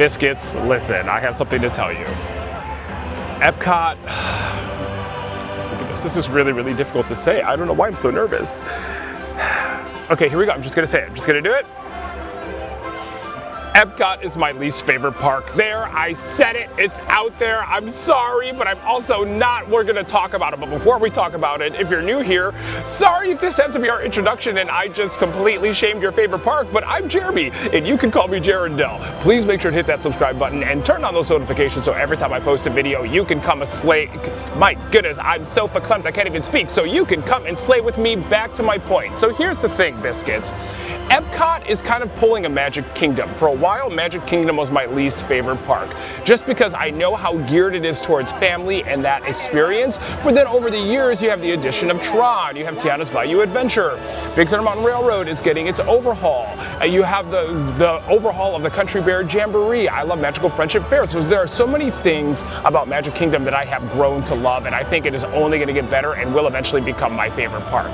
Biscuits, listen, I have something to tell you. Epcot, this is really, really difficult to say. I don't know why I'm so nervous. Okay, here we go. I'm just gonna say it. I'm just gonna do it. Epcot is my least favorite park. There, I said it, it's out there. I'm sorry, but I'm also not. We're gonna talk about it. But before we talk about it, if you're new here, sorry if this has to be our introduction and I just completely shamed your favorite park, but I'm Jeremy, and you can call me Jerendelle. Please make sure to hit that subscribe button and turn on those notifications so every time I post a video, you can come and slay. My goodness, I'm so verklempt I can't even speak. So you can come and slay with me. Back to my point. So here's the thing, Biscuits. Epcot is kind of pulling a Magic Kingdom. For a while, Magic Kingdom was my least favorite park, just because I know how geared it is towards family and that experience. But then over the years, you have the addition of Tron, you have Tiana's Bayou Adventure, Big Thunder Mountain Railroad is getting its overhaul. You have the overhaul of the Country Bear Jamboree. I love Magical Friendship Fair. So there are so many things about Magic Kingdom that I have grown to love, and I think it is only going to get better and will eventually become my favorite park.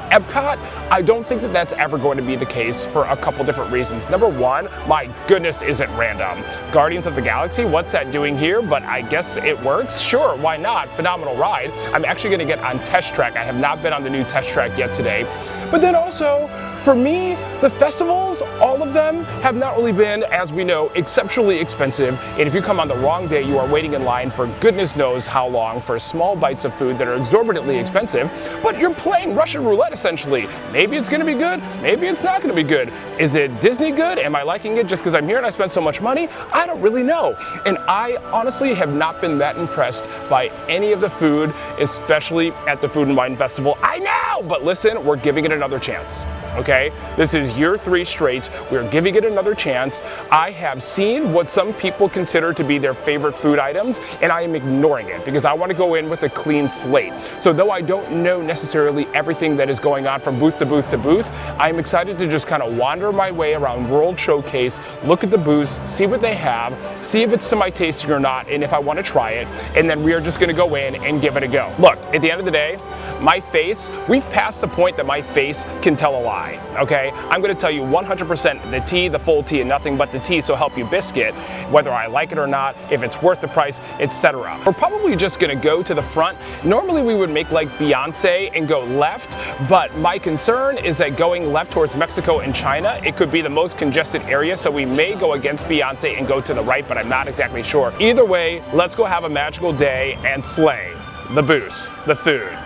Epcot, I don't think that that's ever going to be the case for a couple different reasons. Number one, my goodness, is it random. Guardians of the Galaxy, what's that doing here? But I guess it works. Sure, why not? Phenomenal ride. I'm actually going to get on Test Track. I have not been on the new Test Track yet today. But then also, for me, the festivals, all of them have not really been, as we know, exceptionally expensive. And if you come on the wrong day, you are waiting in line for goodness knows how long for small bites of food that are exorbitantly expensive. But you're playing Russian roulette, essentially. Maybe it's going to be good, maybe it's not going to be good. Is it Disney good? Am I liking it just because I'm here and I spent so much money? I don't really know. And I honestly have not been that impressed by any of the food, especially at the Food and Wine Festival. I know, but listen, we're giving it another chance. Okay, this is year 3 straight. We're giving it another chance. I have seen what some people consider to be their favorite food items, and I am ignoring it because I want to go in with a clean slate. So though I don't know necessarily everything that is going on from booth to booth to booth, I'm excited to just kind of wander my way around World Showcase, look at the booths, see what they have, see if it's to my tasting or not, and if I want to try it, and then we are just going to go in and give it a go. Look, at the end of the day, my face, we've passed the point that my face can tell a lie. Okay, I'm going to tell you 100% the tea, the full tea, and nothing but the tea, so help you biscuit, whether I like it or not, if it's worth the price, etc. We're probably just going to go to the front. Normally we would make like Beyonce and go left, but my concern is that going left towards Mexico and China, it could be the most congested area, so we may go against Beyonce and go to the right, but I'm not exactly sure. Either way, let's go have a magical day and slay the booths, the food.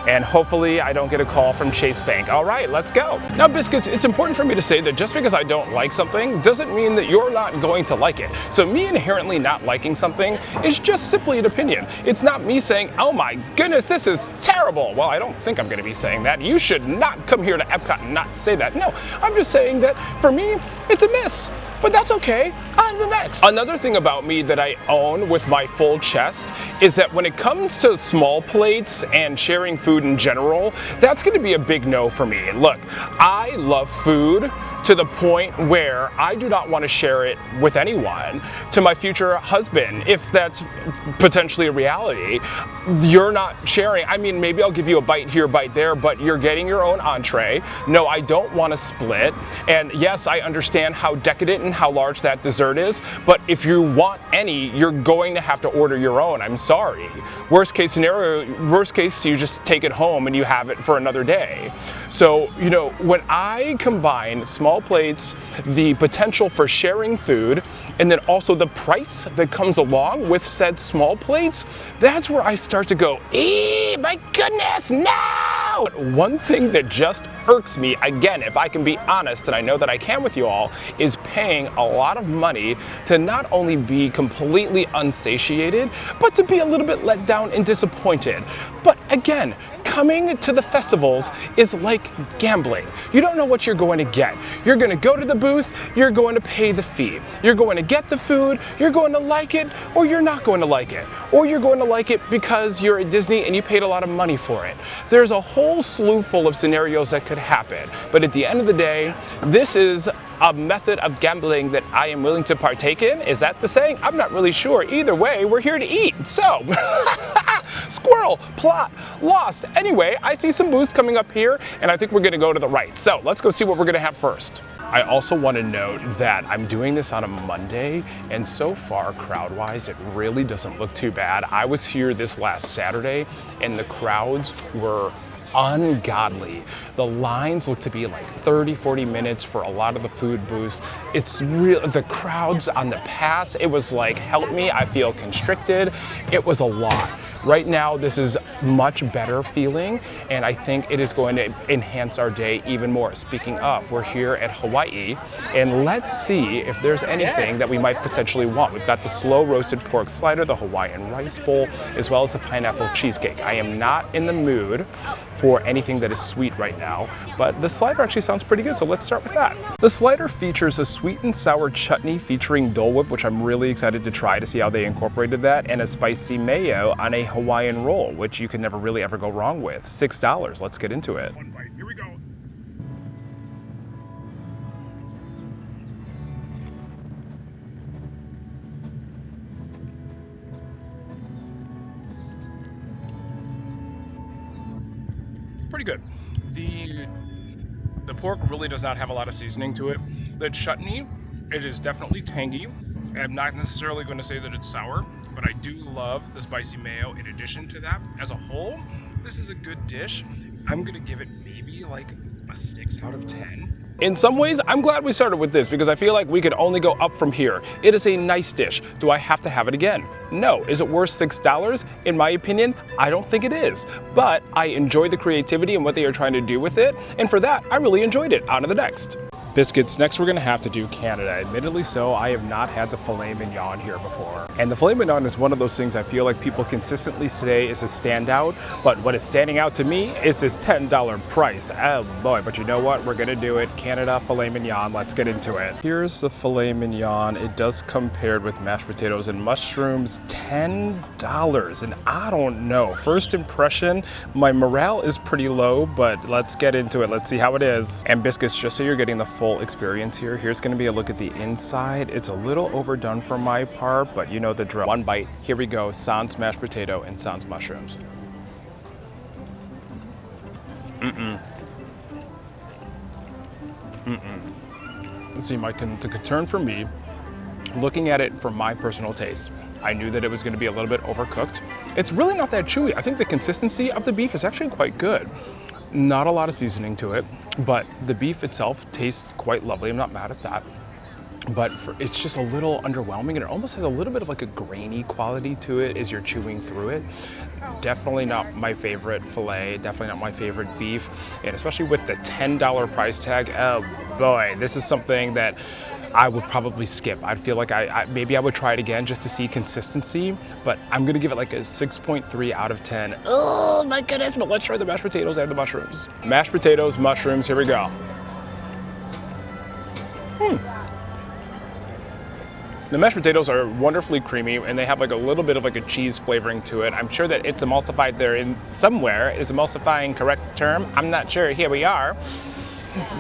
And hopefully I don't get a call from Chase Bank. All right, let's go. Now, Biscuits, it's important for me to say that just because I don't like something doesn't mean that you're not going to like it. So me inherently not liking something is just simply an opinion. It's not me saying, oh my goodness, this is terrible. Well, I don't think I'm gonna be saying that. You should not come here to Epcot and not say that. No, I'm just saying that for me, it's a miss. But that's okay, on the next. Another thing about me that I own with my full chest is that when it comes to small plates and sharing food in general, that's gonna be a big no for me. Look, I love food to the point where I do not want to share it with anyone. To my future husband, if that's potentially a reality, you're not sharing. I mean, maybe I'll give you a bite here, bite there, but you're getting your own entree. No, I don't want to split. And yes, I understand how decadent and how large that dessert is, but if you want any, you're going to have to order your own. I'm sorry. Worst case scenario, worst case, you just take it home and you have it for another day. So, you know, when I combine small plates, the potential for sharing food, and then also the price that comes along with said small plates, that's where I start to go, my goodness, no! One thing that just irks me, again, if I can be honest, and I know that I can with you all, is paying a lot of money to not only be completely unsatiated, but to be a little bit let down and disappointed. But again, coming to the festivals is like gambling. You don't know what you're going to get. You're going to go to the booth, you're going to pay the fee. You're going to get the food, you're going to like it, or you're not going to like it. Or you're going to like it because you're at Disney and you paid a lot of money for it. There's a whole slew full of scenarios that could happen. But at the end of the day, this is a method of gambling that I am willing to partake in. Is that the saying? I'm not really sure. Either way, we're here to eat. So, Squirrel, plot, lost. Anyway, I see some booths coming up here, and I think we're gonna go to the right. So let's go see what we're gonna have first. I also want to note that I'm doing this on a Monday, and so far, crowd-wise, it really doesn't look too bad. I was here this last Saturday, and the crowds were ungodly. The lines look to be like 30, 40 minutes for a lot of the food booths. It's real, the crowds on the pass, it was like, help me, I feel constricted. It was a lot. Right now, this is much better feeling, and I think it is going to enhance our day even more. Speaking of, we're here at Hawaii, and let's see if there's anything that we might potentially want. We've got the slow roasted pork slider, the Hawaiian rice bowl, as well as the pineapple cheesecake. I am not in the mood for anything that is sweet right now, but the slider actually sounds pretty good, so let's start with that. The slider features a sweet and sour chutney featuring Dole Whip, which I'm really excited to try to see how they incorporated that, and a spicy mayo on a Hawaiian roll, which you can never really ever go wrong with. $6. Let's get into it. One bite. Here we go. It's pretty good. The pork really does not have a lot of seasoning to it. The chutney, it is definitely tangy. I'm not necessarily going to say that it's sour, but I do love the spicy mayo in addition to that. As a whole, this is a good dish. I'm going to give it maybe like a 6 out of 10. In some ways, I'm glad we started with this because I feel like we could only go up from here. It is a nice dish. Do I have to have it again? No. Is it worth $6? In my opinion, I don't think it is. But I enjoy the creativity and what they are trying to do with it. And for that, I really enjoyed it. On to the next. Biscuits. Next we're gonna have to do Canada. Admittedly so, I have not had the filet mignon here before. And the filet mignon is one of those things I feel like people consistently say is a standout, but what is standing out to me is this $10 price. Oh boy, but you know what? We're gonna do it. Canada filet mignon, let's get into it. Here's the filet mignon. It does come paired with mashed potatoes and mushrooms, $10. And I don't know, first impression, my morale is pretty low, but let's get into it. Let's see how it is. And biscuits, just so you're getting the full experience here. Here's gonna be a look at the inside. It's a little overdone for my part, but you know the drill. One bite, here we go, sans mashed potato and sans mushrooms. See, the concern for me, looking at it from my personal taste, I knew that it was gonna be a little bit overcooked. It's really not that chewy. I think the consistency of the beef is actually quite good. Not a lot of seasoning to it, but the beef itself tastes quite lovely. I'm not mad at that. But it's just a little underwhelming, and it almost has a little bit of like a grainy quality to it as you're chewing through it. Definitely not my favorite filet, definitely not my favorite beef, and especially with the $10 price tag, oh boy, this is something that I would probably skip. I'd feel like maybe I would try it again just to see consistency, but I'm gonna give it like a 6.3 out of 10. Oh my goodness, but let's try the mashed potatoes and the mushrooms. Mashed potatoes, mushrooms, here we go. The mashed potatoes are wonderfully creamy, and they have like a little bit of like a cheese flavoring to it. I'm sure that it's emulsified there in somewhere. Is emulsifying correct term? I'm not sure. Here we are.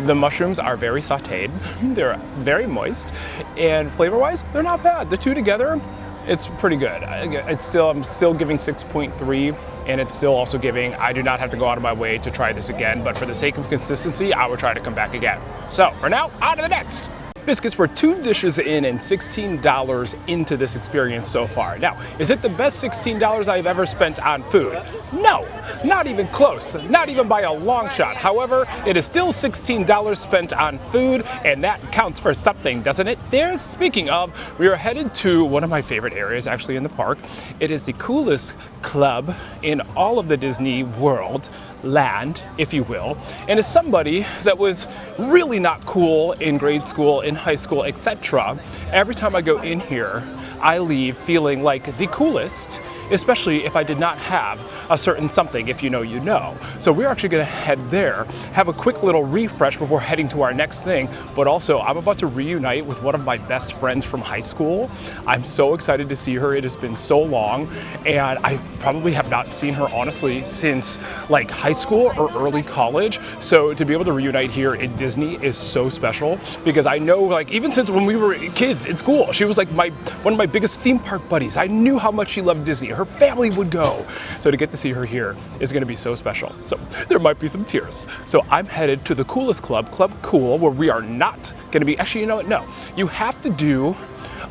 The mushrooms are very sauteed. They're very moist, and flavor-wise, they're not bad. The two together, it's pretty good. I'm still giving 6.3, and it's still also giving, I do not have to go out of my way to try this again, but for the sake of consistency, I will try to come back again. So for now, on to the next. Biscuits, were 2 dishes in and $16 into this experience so far. Now, is it the best $16 I've ever spent on food? No, not even close, not even by a long shot. However, it is still $16 spent on food, and that counts for something, doesn't it, dears? Speaking of, we are headed to one of my favorite areas actually in the park. It is the coolest club in all of the Disney World land, if you will, and as somebody that was really not cool in grade school, in high school, etc., every time I go in here, I leave feeling like the coolest, especially if I did not have a certain something, if you know, you know. So we're actually gonna head there, have a quick little refresh before heading to our next thing, but also I'm about to reunite with one of my best friends from high school. I'm so excited to see her. It has been so long, and I probably have not seen her honestly since like high school or early college. So to be able to reunite here in Disney is so special, because I know like even since when we were kids in school, she was like one of my biggest theme park buddies. I knew how much she loved Disney. Her family would go. So to get to see her here is gonna be so special. So there might be some tears. So I'm headed to the coolest club, Club Cool, where we are not gonna be, actually, you know what, no. You have to do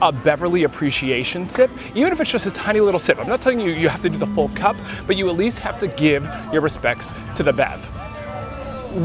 a Beverly appreciation sip, even if it's just a tiny little sip. I'm not telling you you have to do the full cup, but you at least have to give your respects to the Bev.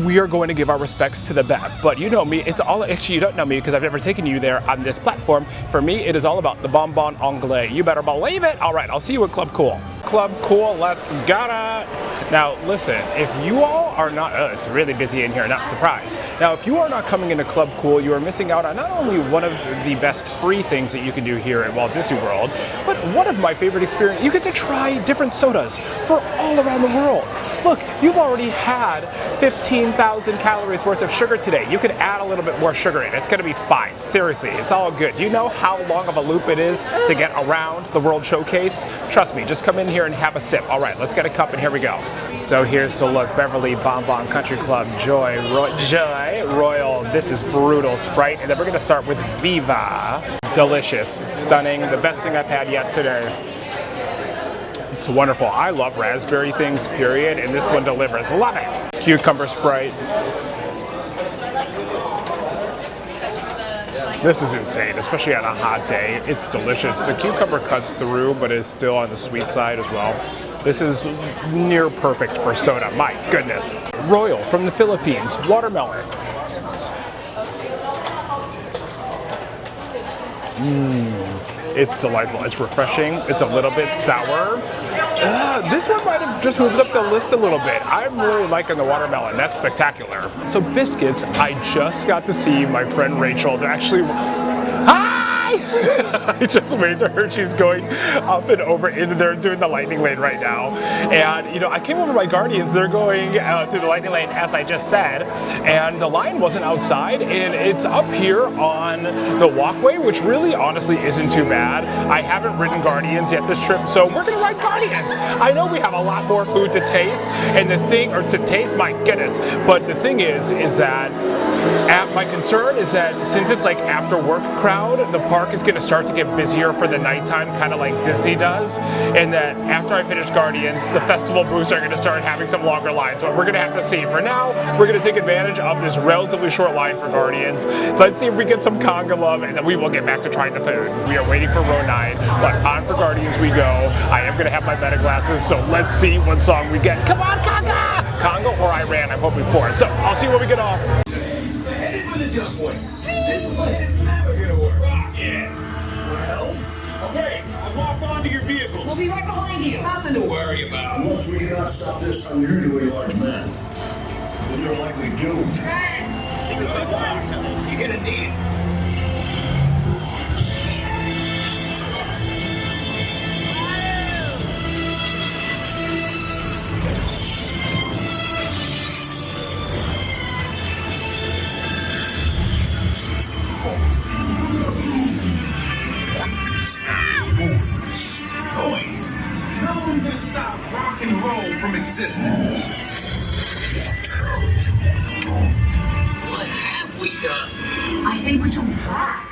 We are going to give our respects to the Bev, but you know me, it's all, actually you don't know me because I've never taken you there on this platform. For me, it is all about the bonbon anglais. You better believe it. All right, I'll see you at Club Cool. Club Cool, let's get it. Now listen, if you all are not, it's really busy in here, not surprised. Now if you are not coming into Club Cool, you are missing out on not only one of the best free things that you can do here at Walt Disney World, but one of my favorite experiences. You get to try different sodas for all around the world. Look, you've already had 15,000 calories worth of sugar today. You could add a little bit more sugar in. It's gonna be fine. Seriously, it's all good. Do you know how long of a loop it is to get around the World Showcase? Trust me, just come in here and have a sip. All right, let's get a cup and here we go. So here's to look, Beverly, Bonbon, Country Club, Joy, Royal, this is Brutal, Sprite, and then we're gonna start with Viva. Delicious, stunning, the best thing I've had yet today. It's wonderful. I love raspberry things, period, and this one delivers. Love it. Cucumber Sprite. This is insane, especially on a hot day. It's delicious. The cucumber cuts through, but is still on the sweet side as well. This is near perfect for soda. My goodness. Royal from the Philippines, watermelon. It's delightful. It's refreshing. It's a little bit sour. This one might have just moved up the list a little bit. I'm really liking the watermelon. That's spectacular. So biscuits, I just got to see my friend Rachel. They're actually, hi! I just waved to her. She's going up and over into there doing the lightning lane right now. And you know, I came over by Guardians. They're going through the lightning lane as I just said. And the line wasn't outside and it's up here on the walkway, which really honestly isn't too bad. I haven't ridden Guardians yet this trip, so we're gonna ride Guardians. I know we have a lot more food to taste and the thing, or to taste, my goodness. But the thing is that my concern is that since it's like after work crowd, the park is gonna start to get busier for the nighttime, kind of like Disney does, and that after I finish Guardians, the festival booths are gonna start having some longer lines, but we're gonna have to see. For now, we're gonna take advantage of this relatively short line for Guardians. Let's see if we get some conga love, and then we will get back to trying the food. We are waiting for row 9, but on for Guardians we go. I am gonna have my meta glasses, so let's see what song we get. Come on, conga! Conga or Iran, I'm hoping for. So I'll see when we get off. Headed for the jump point. This one is never gonna work. Rocket. Well, okay, I've locked onto your vehicle. We'll be right behind you. Nothing to worry about. Unless we cannot stop this unusually large man, then you're likely doomed. Tracks. You're gonna need it. Toys. No one's gonna stop rock and roll from existing. What have we done? I think we're doing back.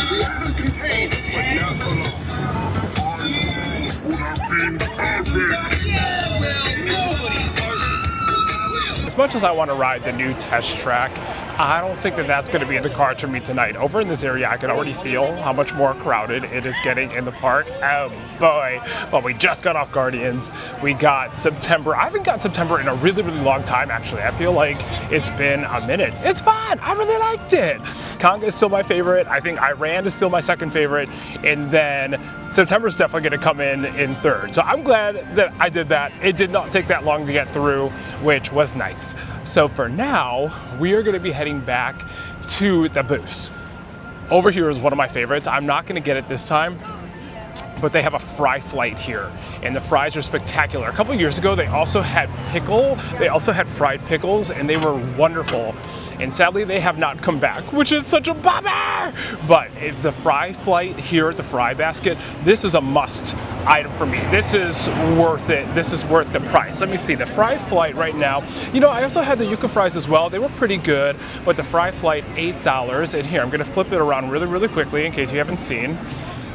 We haven't contained, but not for long. Would have been perfect. Yeah, well, nobody's perfect. As much as I want to ride the new test track, I don't think that that's going to be in the cards for me tonight. Over in this area, I can already feel how much more crowded it is getting in the park. Oh boy. Well, we just got off Guardians. We got September. I haven't got September in a really, really long time, actually. I feel like it's been a minute. It's fun. I really liked it. Conga is still my favorite. I think Iran is still my second favorite. And then September is definitely going to come in third. So I'm glad that I did that. It did not take that long to get through, which was nice. So for now, we are going to be heading back to the booths. Over here is one of my favorites. I'm not going to get it this time, but they have a fry flight here, and the fries are spectacular. A couple years ago, they also had fried pickles, and they were wonderful. and sadly they have not come back, which is such a bummer. But if the fry flight here at the Fry Basket, this is a must item for me. This is worth it. This is worth the price. Let me see, the fry flight right now, you know, I also had the yuca fries as well. They were pretty good, but the fry flight, $8. And here, I'm gonna flip it around really quickly in case you haven't seen.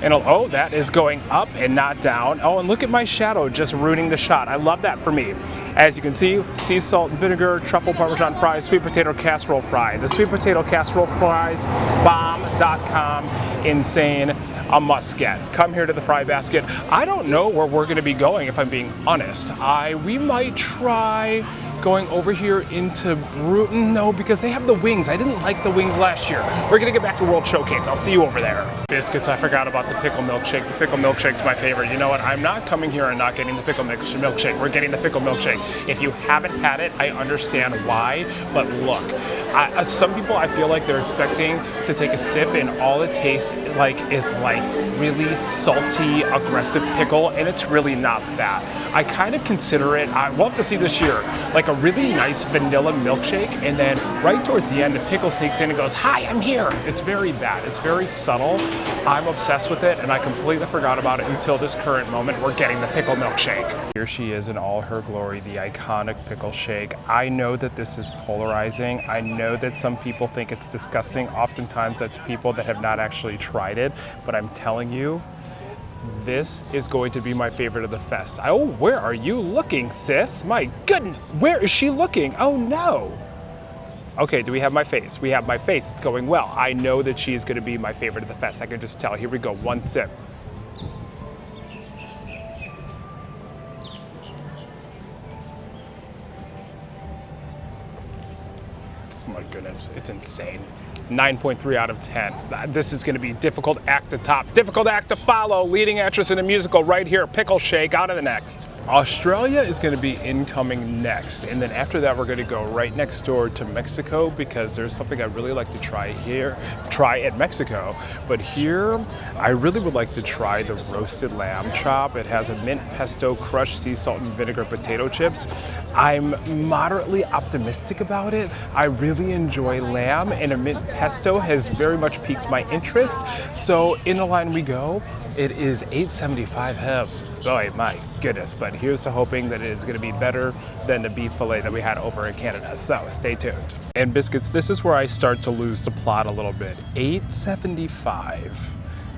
And oh, that is going up and not down. Oh, and look at my shadow just ruining the shot. I love that for me. As you can see, sea salt and vinegar, truffle parmesan fries, sweet potato casserole fry. The sweet potato casserole fries, bomb.com, insane, a must get. Come here to the Fry Basket. I don't know where we're gonna be going, if I'm being honest. We might try going over here into Bruton. No, because they have the wings. I didn't like the wings last year. We're gonna get back to World Showcase. I'll see you over there. Biscuits, I forgot about the pickle milkshake. The pickle milkshake's my favorite. You know what? I'm not coming here and not getting the pickle milkshake. We're getting the pickle milkshake. If you haven't had it, I understand why, but look, some people, I feel like they're expecting to take a sip and all it tastes like is like really salty, aggressive pickle, and it's really not that. I kind of consider it, I love to see this year, like a really nice vanilla milkshake, and then right towards the end, the pickle sneaks in and goes, "Hi, I'm here." It's very that. It's very subtle. I'm obsessed with it, and I completely forgot about it until this current moment. We're getting the pickle milkshake. Here she is in all her glory, the iconic pickle shake. I know that this is polarizing. I know that some people think it's disgusting. Oftentimes, that's people that have not actually tried it, but I'm telling you, this is going to be my favorite of the fest. Oh, where are you looking, sis? My goodness, where is she looking? Oh no. Okay, do we have my face? We have my face, it's going well. I know that she's gonna be my favorite of the fest. I can just tell. Here we go, one sip. Oh my goodness, it's insane. 9.3 out of 10. This is going to be difficult act to top, difficult act to follow. Leading actress in a musical right here, pickle shake. On to the next. Australia is going to be incoming next, and then after that we're going to go right next door to Mexico because there's something I really like to try at Mexico. But here I really would like to try the roasted lamb chop. It has a mint pesto, crushed sea salt and vinegar potato chips. I'm moderately optimistic about it. I really enjoy lamb, and a mint pesto has very much piqued my interest. So in the line we go. It is $8.75 him. Boy, my goodness, but here's to hoping that it is going to be better than the beef fillet that we had over in Canada, so stay tuned. And biscuits, this is where I start to lose the plot a little bit. $8.75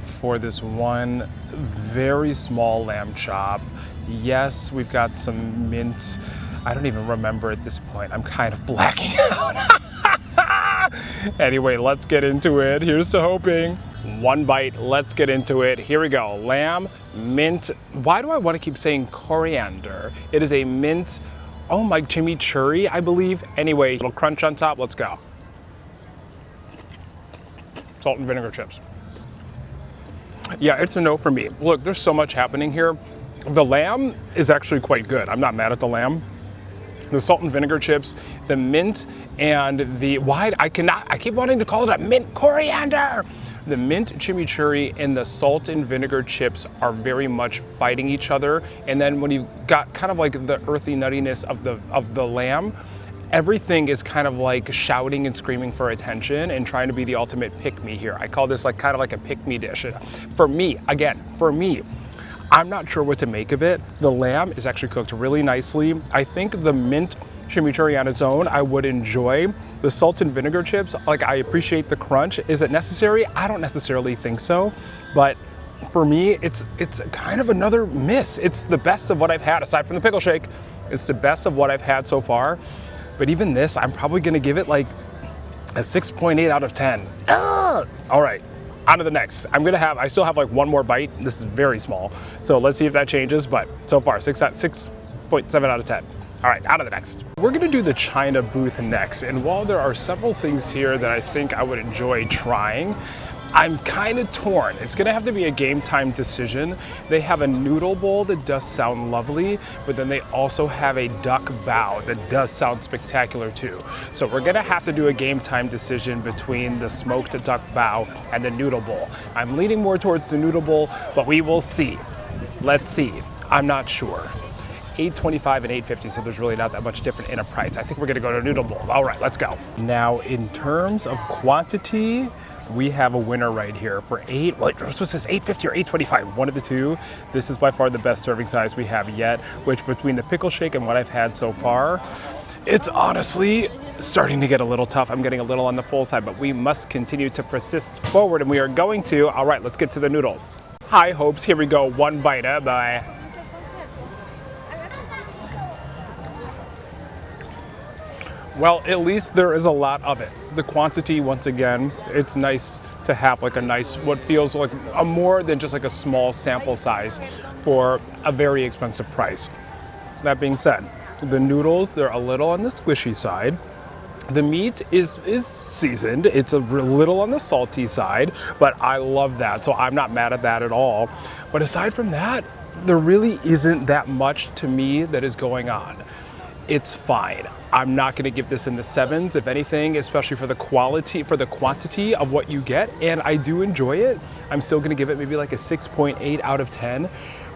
for this one very small lamb chop. Yes, we've got some mint. I don't even remember at this point. I'm kind of blacking out. Anyway, let's get into it. Here's to hoping. One bite, let's get into it. Here we go. Lamb, mint. Why do I want to keep saying coriander? It is a mint, oh my, chimichurri, I believe. Anyway, little crunch on top, let's go. Salt and vinegar chips. Yeah, it's a no for me. Look, there's so much happening here. The lamb is actually quite good. I'm not mad at the lamb. The salt and vinegar chips, the mint, and the, I keep wanting to call it a mint coriander. The mint chimichurri and the salt and vinegar chips are very much fighting each other. And then when you've got kind of like the earthy nuttiness of the lamb, everything is kind of like shouting and screaming for attention and trying to be the ultimate pick-me here. I call this like kind of like a pick-me dish. For me, I'm not sure what to make of it. The lamb is actually cooked really nicely. I think the mint chimichurri on its own, I would enjoy. The salt and vinegar chips, like I appreciate the crunch. Is it necessary? I don't necessarily think so, but for me, it's kind of another miss. It's the best of what I've had, aside from the pickle shake. It's the best of what I've had so far. But even this, I'm probably gonna give it like a 6.8 out of 10. All right. On to the next. I still have like one more bite. This is very small. So let's see if that changes, but so far 6.7 out of 10. All right, on to the next. We're gonna do the China booth next. And while there are several things here that I think I would enjoy trying, I'm kind of torn. It's gonna have to be a game time decision. They have a noodle bowl that does sound lovely, but then they also have a duck bao that does sound spectacular too. So we're gonna have to do a game time decision between the smoked duck bao and the noodle bowl. I'm leaning more towards the noodle bowl, but we will see. Let's see. I'm not sure. $8.25 and $8.50, so there's really not that much different in a price. I think we're gonna go to Noodle Bowl. All right, let's go. Now, in terms of quantity, we have a winner right here for what was this, $8.50 or $8.25? One of the two. This is by far the best serving size we have yet, which between the pickle shake and what I've had so far, it's honestly starting to get a little tough. I'm getting a little on the full side, but we must continue to persist forward, and we are going to. All right, let's get to the noodles. High hopes, here we go, one bite, bye. Well, at least there is a lot of it. The quantity, once again, it's nice to have like a nice, what feels like a more than just like a small sample size for a very expensive price. That being said, the noodles, they're a little on the squishy side. The meat is seasoned. It's a little on the salty side, but I love that, so I'm not mad at that at all. But aside from that, there really isn't that much to me that is going on. It's fine. I'm not gonna give this in the 7s, if anything, especially for the quantity of what you get, and I do enjoy it. I'm still gonna give it maybe like a 6.8 out of 10.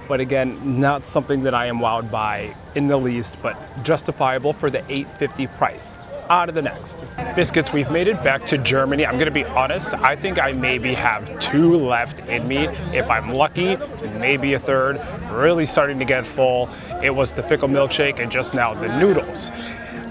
But again, not something that I am wowed by in the least, but justifiable for the $8.50 price. On to the next. Biscuits, we've made it back to Germany. I'm gonna be honest, I think I maybe have 2 left in me. If I'm lucky, maybe a third. Really starting to get full. It was the pickle milkshake and just now the noodles.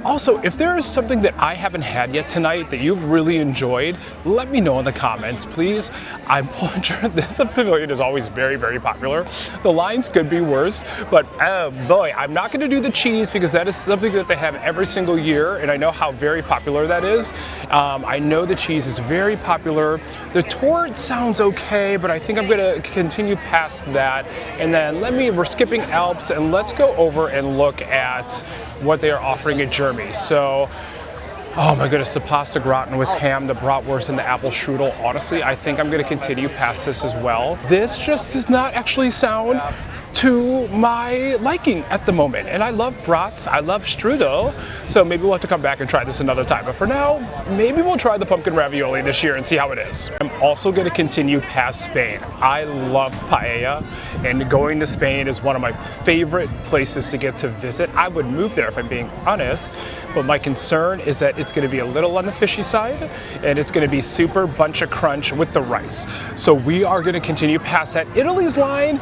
Also, if there is something that I haven't had yet tonight that you've really enjoyed, let me know in the comments, please. I'm sure this pavilion is always very, very popular. The lines could be worse, but oh boy, I'm not gonna do the cheese because that is something that they have every single year, and I know how very popular that is. I know the cheese is very popular. The torte sounds okay, but I think I'm gonna continue past that. And then we're skipping Alps, and let's go over and look at what they are offering at Germany. So, oh my goodness, the pasta gratin with ham, the bratwurst, and the apple strudel. Honestly, I think I'm gonna continue past this as well. This just does not actually sound to my liking at the moment. And I love brats, I love strudel, so maybe we'll have to come back and try this another time. But for now, maybe we'll try the pumpkin ravioli this year and see how it is. I'm also gonna continue past Spain. I love paella, and going to Spain is one of my favorite places to get to visit. I would move there if I'm being honest, but my concern is that it's gonna be a little on the fishy side, and it's gonna be super bunch of crunch with the rice. So we are gonna continue past that. Italy's line,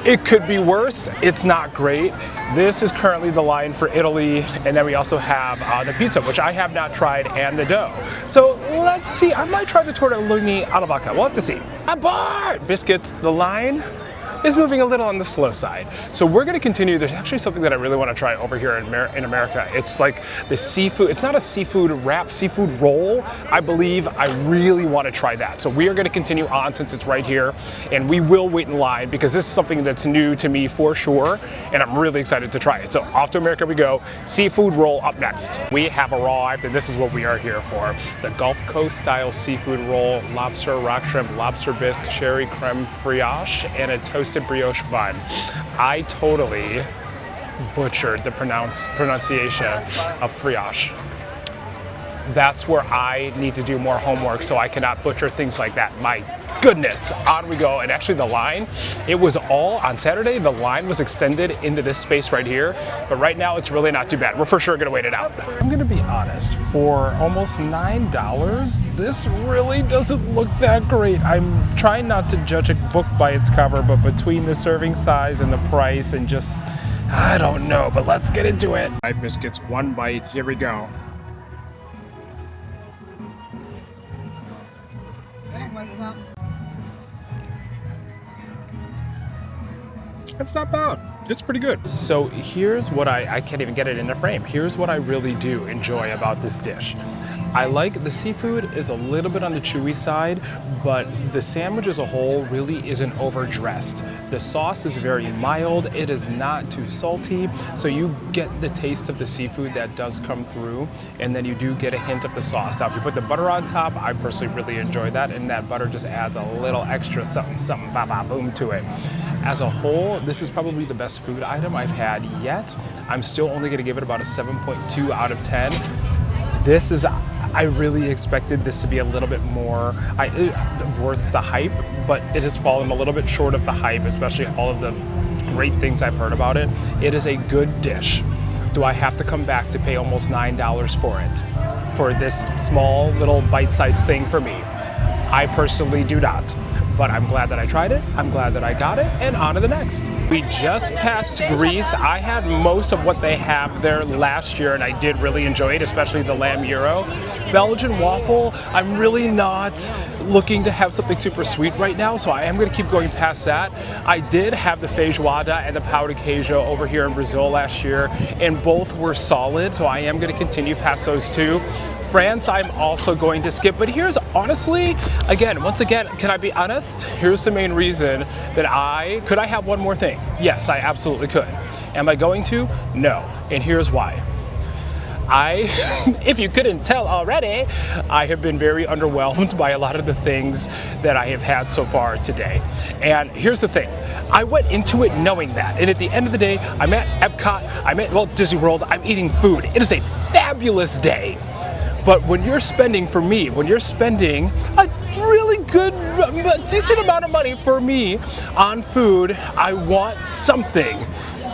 it could be worse. It's not great. This is currently the line for Italy, and then we also have the pizza, which I have not tried, and the dough. So let's see. I might try the tortellini alla vodka. We'll have to see. Abort! Biscuits, the line is moving a little on the slow side. So we're gonna continue. There's actually something that I really wanna try over here in America. It's like the seafood, it's not a seafood wrap, seafood roll, I believe. I really wanna try that. So we are gonna continue on since it's right here, and we will wait in line because this is something that's new to me for sure, and I'm really excited to try it. So off to America we go. Seafood roll up next. We have arrived, and this is what we are here for. The Gulf Coast style seafood roll, lobster, rock shrimp, lobster bisque, cherry creme fraiche, and a toasted brioche bun. I totally butchered the pronunciation of fraiche. That's where I need to do more homework, so I cannot butcher things like that. My goodness, on we go. And actually the line, it was all on Saturday, the line was extended into this space right here, but right now it's really not too bad. We're for sure gonna wait it out. I'm gonna be honest, for almost $9, this really doesn't look that great. I'm trying not to judge a book by its cover, but between the serving size and the price and just, I don't know, but let's get into it. 5 biscuits, 1 bite, here we go. It's not bad. It's pretty good. So here's what I can't even get it in the frame. Here's what I really do enjoy about this dish. I like the seafood is a little bit on the chewy side, but the sandwich as a whole really isn't overdressed. The sauce is very mild. It is not too salty. So you get the taste of the seafood that does come through, and then you do get a hint of the sauce. Now, if you put the butter on top, I personally really enjoy that, and that butter just adds a little extra something, something, ba-ba-boom to it. As a whole, this is probably the best food item I've had yet. I'm still only gonna give it about a 7.2 out of 10. This is, I really expected this to be a little bit more worth the hype, but it has fallen a little bit short of the hype, especially all of the great things I've heard about it. It is a good dish. Do I have to come back to pay almost $9 for it? For this small little bite-sized thing for me? I personally do not. But I'm glad that I tried it, I'm glad that I got it, and on to the next. We just passed Greece. I had most of what they have there last year, and I did really enjoy it, especially the lamb gyro. Belgian waffle, I'm really not looking to have something super sweet right now, so I am gonna keep going past that. I did have the feijoada and the pão de queijo over here in Brazil last year, and both were solid, so I am gonna continue past those two. France, I'm also going to skip, but here's honestly, once again, can I be honest? Here's the main reason that could I have one more thing? Yes, I absolutely could. Am I going to? No, and here's why. If you couldn't tell already, I have been very underwhelmed by a lot of the things that I have had so far today. And here's the thing, I went into it knowing that, and at the end of the day, I'm at Epcot, I'm at Walt Disney World, I'm eating food. It is a fabulous day. But when you're spending, for me, when you're spending a really good, decent amount of money for me on food, I want something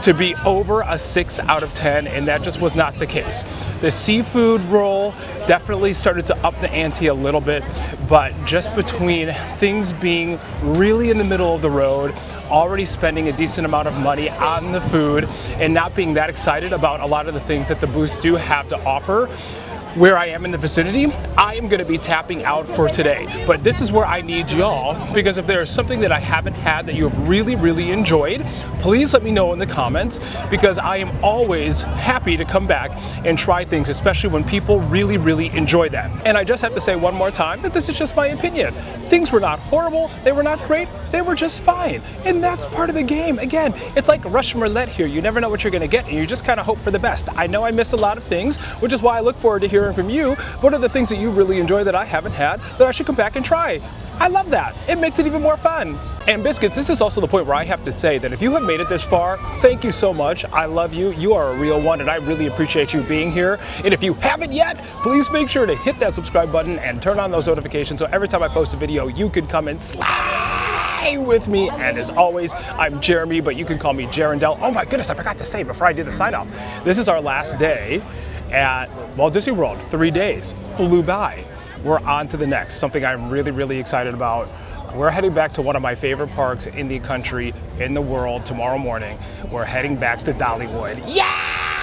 to be over a 6 out of 10, and that just was not the case. The seafood roll definitely started to up the ante a little bit, but just between things being really in the middle of the road, already spending a decent amount of money on the food, and not being that excited about a lot of the things that the booths do have to offer, where I am in the vicinity, I am going to be tapping out for today. But this is where I need y'all, because if there is something that I haven't had that you have really, really enjoyed, please let me know in the comments, because I am always happy to come back and try things, especially when people really, really enjoy that. And I just have to say one more time that this is just my opinion. Things were not horrible, they were not great, they were just fine. And that's part of the game. Again, it's like Russian roulette here. You never know what you're gonna get, and you just kind of hope for the best. I know I missed a lot of things, which is why I look forward to hearing from you. What are the things that you really enjoy that I haven't had that I should come back and try? I love that. It makes it even more fun. And biscuits, this is also the point where I have to say that if you have made it this far, thank you so much. I love you. You are a real one, and I really appreciate you being here. And if you haven't yet, please make sure to hit that subscribe button and turn on those notifications so every time I post a video, you can come and slay with me. And as always, I'm Jeremy, but you can call me Jerendelle. Oh my goodness, I forgot to say before I did the sign off. This is our last day at Walt Disney World. 3 days flew by. We're on to the next, something I'm really, really excited about. We're heading back to one of my favorite parks in the country, in the world, tomorrow morning. We're heading back to Dollywood. Yeah!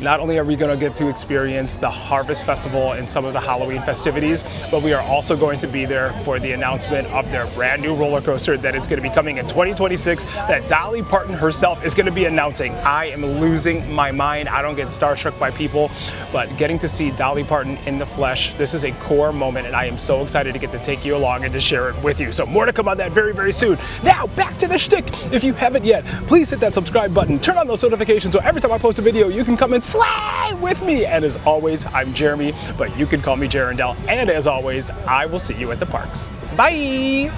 Not only are we going to get to experience the Harvest Festival and some of the Halloween festivities, but we are also going to be there for the announcement of their brand new roller coaster that is going to be coming in 2026 that Dolly Parton herself is going to be announcing. I am losing my mind. I don't get starstruck by people, but getting to see Dolly Parton in the flesh, this is a core moment, and I am so excited to get to take you along and to share it with you. So more to come on that very, very soon. Now, back to the shtick. If you haven't yet, please hit that subscribe button, turn on those notifications so every time I post a video, you can come and slay with me. And as always, I'm Jeremy, but you can call me Jerendelle. And as always, I will see you at the parks. Bye!